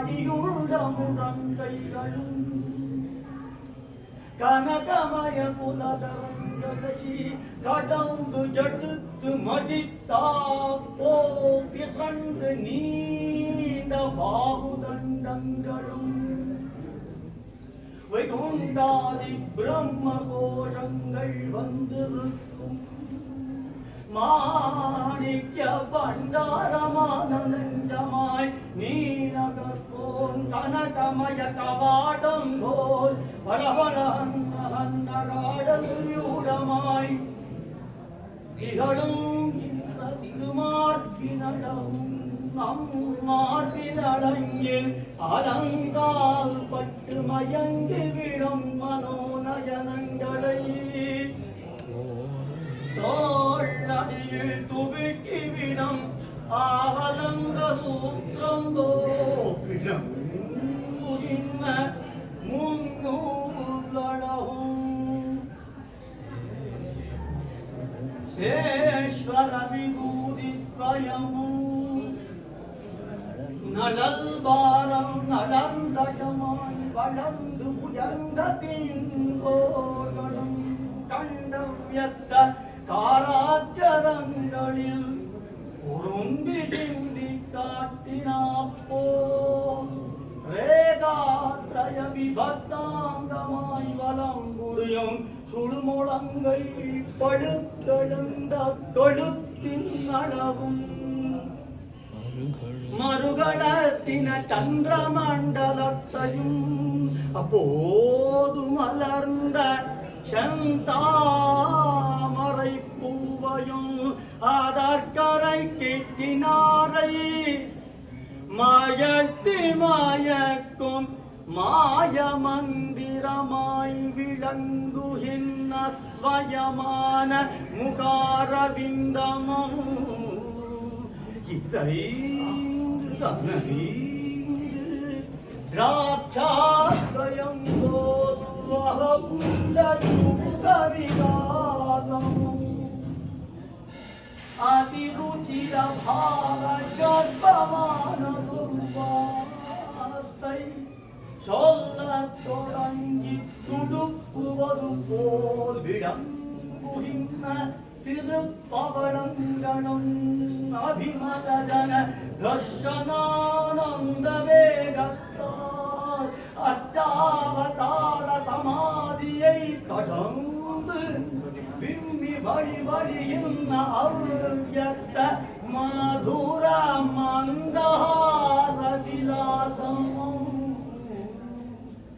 அடியுள்ள முழங்கைகளும் கனகமய குலதரங்களை கடந்து எடுத்து மடித்தாப்போ திரண்டு நீண்ட பாகுதண்டங்களும் வைகுண்டாதி பிரம்ம கோஷங்கள் வந்திருக்கும் மாணிக்க பண்டாரமான நெஞ்சமாய் நீனகோன் கனகமய கவாடம் போல் பரவரகாடல்யூடமாய் திகழும் இந்த திருமார்பினடவும் நம் மார்பினடங்கில் அலங்கால் பட்டு மயங்கி விடும் மனோநயனங்களை தோழடியில் துவிக்கிவிடம் ஆவலங்க சூத்திரந்தோ பிடம் புரிந்த முன்னூலளவும் சேஸ்வர விபூதித்வயமும் நலல்பாரம் நலந்தயமாய் வளர்ந்து உயர்ந்த திங்கோர்களும் கண்டவியஸ்த காராச்சரங்களில் உரும்பி சிந்தி காட்டினாப்போ ரேகாத்ரய விபத்தாங்கமாய் வலம் புரியும் சுழுமுழங்கை பழுத்தெழுந்த கழுத்தின் அளவும் மறுகடத்தின சந்திரமண்டலத்தையும் அப்போது மலர்ந்த செந்தாமரை பூவையும் அதற்கரை கிட்டினாரை மயத்தி மயக்கும் மாய மந்திரமாய் விளங்குகின்ற ஸ்வயமான முகாரவிந்தமும் இசைந்து தனீந்து திராட்சாத்வயம் போதுவகுந்த சுகவிகாசமும் அதிருச்சிர பாவ கர்ப்பமான துர்வாத்தை சொல்லத் தொடங்கி துடுப்புவது போல் விளங்குகின்ற திருப்பவளங்களும் அபிமதஜன தர்ஷனானந்த வேகத்தால் அச்சாவதார சமாதியை கடந்து விம்மி வழி வழியின் அவ்யக்த மதுர